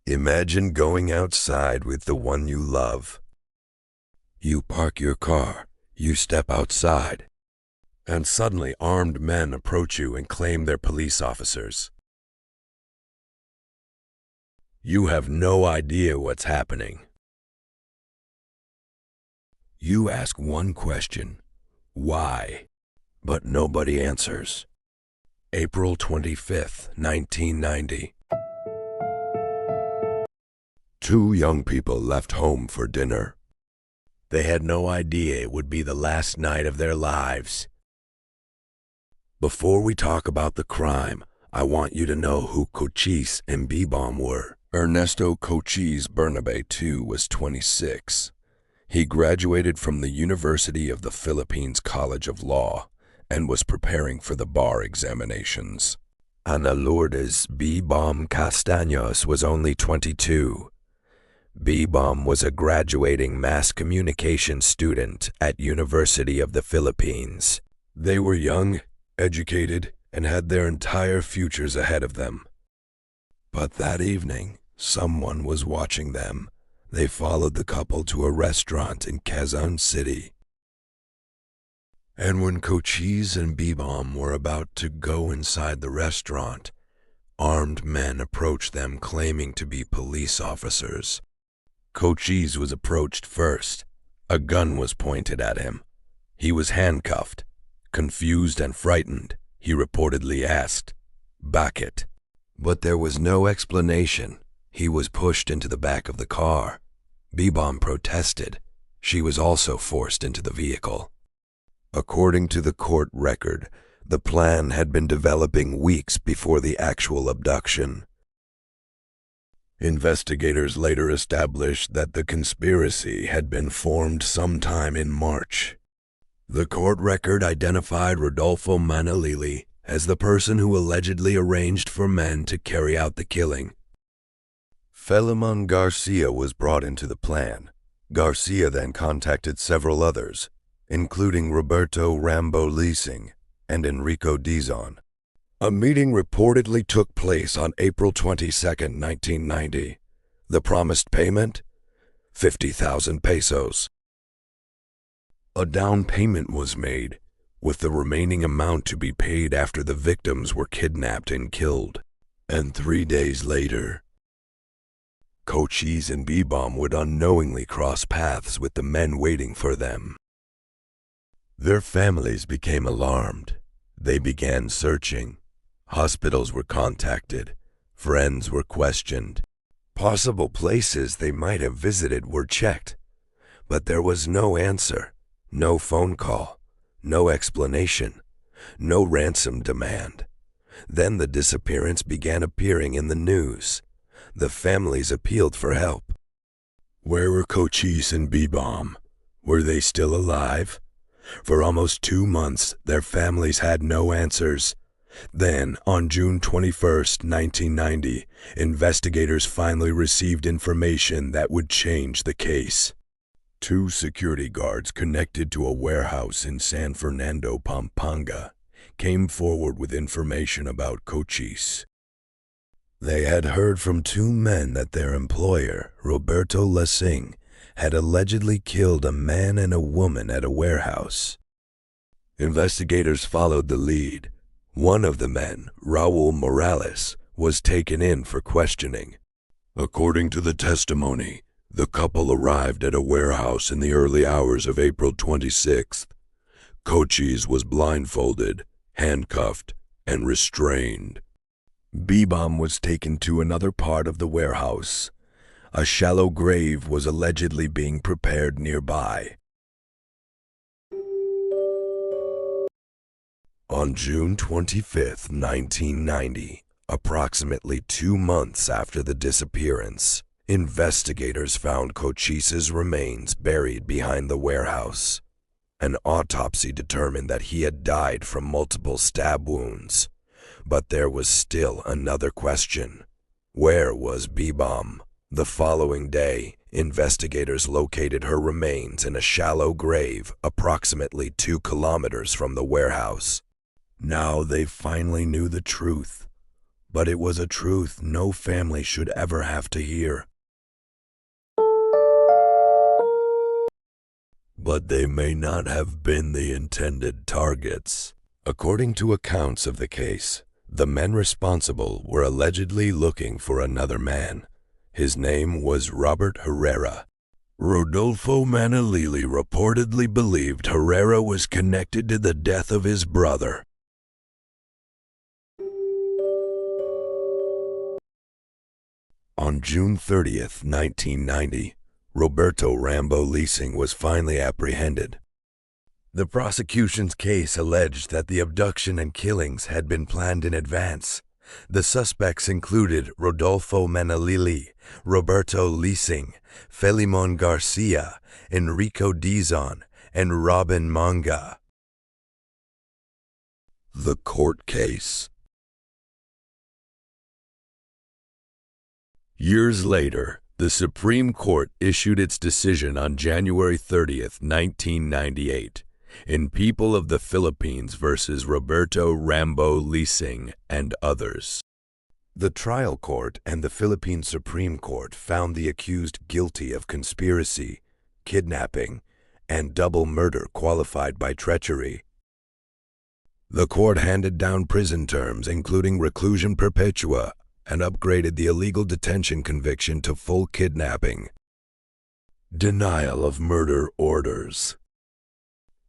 Imagine going outside with the one you love. You park your car, you step outside, and suddenly armed men approach you and claim they're police officers. You have no idea what's happening. You ask one question, why? But nobody answers. April 25th, 1990. Two young people left home for dinner. They had no idea it would be the last night of their lives. Before we talk about the crime, I want you to know who Cochise and Beebom were. Ernesto Cochise Bernabe II was 26. He graduated from the University of the Philippines College of Law and was preparing for the bar examinations. Ana Lourdes Beebom Castaños was only 22. Beebom was a graduating mass communication student at University of the Philippines. They were young, educated, and had their entire futures ahead of them. But that evening, someone was watching them. They followed the couple to a restaurant in Quezon City. And when Cochise and Beebom were about to go inside the restaurant, armed men approached them claiming to be police officers. Cochise was approached first. A gun was pointed at him. He was handcuffed. Confused and frightened, he reportedly asked, "Back it." But there was no explanation. He was pushed into the back of the car. Beebom protested. She was also forced into the vehicle. According to the court record, the plan had been developing weeks before the actual abduction. Investigators later established that the conspiracy had been formed sometime in March. The court record identified Rodolfo Manalili as the person who allegedly arranged for men to carry out the killing. Philemon Garcia was brought into the plan. Garcia then contacted several others, including Roberto Rambo Leasing and Enrico Dizon. A meeting reportedly took place on April 22, 1990. The promised payment? 50,000 pesos. A down payment was made, with the remaining amount to be paid after the victims were kidnapped and killed. And 3 days later, Cochise and Beebom would unknowingly cross paths with the men waiting for them. Their families became alarmed. They began searching. Hospitals were contacted. Friends were questioned. Possible places they might have visited were checked. But there was no answer, no phone call, no explanation, no ransom demand. Then the disappearance began appearing in the news. The families appealed for help. Where were Cochise and Beebom? Were they still alive? For almost 2 months, their families had no answers. Then, on June 21, 1990, investigators finally received information that would change the case. 2 security guards connected to a warehouse in San Fernando, Pampanga, came forward with information about Cochise. They had heard from 2 men that their employer, Roberto Leasing, had allegedly killed a man and a woman at a warehouse. Investigators followed the lead. One of the men, Raul Morales, was taken in for questioning. According to the testimony, the couple arrived at a warehouse in the early hours of April 26th. Cochise was blindfolded, handcuffed, and restrained. Beebom was taken to another part of the warehouse. A shallow grave was allegedly being prepared nearby. On June 25, 1990, approximately 2 months after the disappearance, investigators found Cochise's remains buried behind the warehouse. An autopsy determined that he had died from multiple stab wounds. But there was still another question. Where was Beebom? The following day, investigators located her remains in a shallow grave approximately 2 kilometers from the warehouse. Now they finally knew the truth. but it was a truth no family should ever have to hear. But they may not have been the intended targets. According to accounts of the case, the men responsible were allegedly looking for another man. His name was Robert Herrera. Rodolfo Manalili reportedly believed Herrera was connected to the death of his brother. On June 30th, 1990, Roberto Rambo Leasing was finally apprehended. The prosecution's case alleged that the abduction and killings had been planned in advance. The suspects included Rodolfo Manalili, Roberto Leasing, Felimon Garcia, Enrico Dizon, and Robin Manga. The court case. Years later, the Supreme Court issued its decision on January 30th, 1998, in People of the Philippines versus Roberto Rambo Leasing and others. The trial court and the Philippine Supreme Court found the accused guilty of conspiracy, kidnapping, and double murder qualified by treachery. The court handed down prison terms including reclusion perpetua and upgraded the illegal detention conviction to full kidnapping. Denial of murder orders.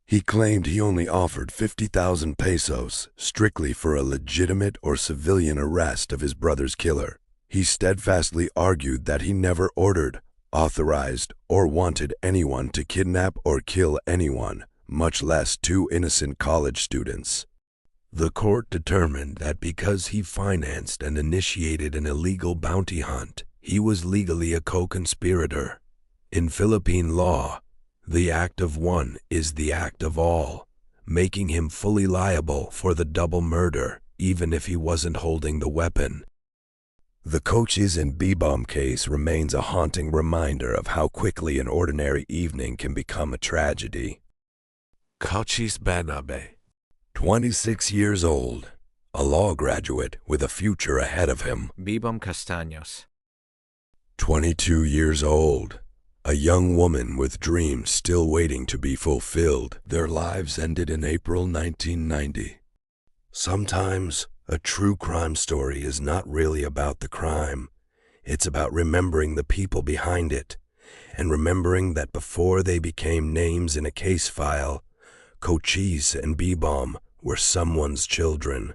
He claimed he only offered 50,000 pesos strictly for a legitimate or civilian arrest of his brother's killer. He steadfastly argued that he never ordered, authorized, or wanted anyone to kidnap or kill anyone, much less two innocent college students. The court determined that because he financed and initiated an illegal bounty hunt, he was legally a co-conspirator. In Philippine law, the act of one is the act of all, making him fully liable for the double murder, even if he wasn't holding the weapon. The Cochise and Beebom case remains a haunting reminder of how quickly an ordinary evening can become a tragedy. Cochise Banabe, 26 years old, a law graduate with a future ahead of him. Beebom Castaños, 22 years old, a young woman with dreams still waiting to be fulfilled. Their lives ended in April 1990. Sometimes, a true crime story is not really about the crime. It's about remembering the people behind it, and remembering that before they became names in a case file, Cochise and Beebom were someone's children.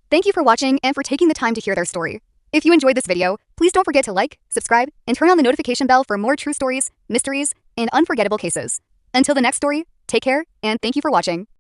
Thank you for watching and for taking the time to hear their story. If you enjoyed this video, please don't forget to like, subscribe, and turn on the notification bell for more true stories, mysteries, and unforgettable cases. Until the next story, take care, and thank you for watching.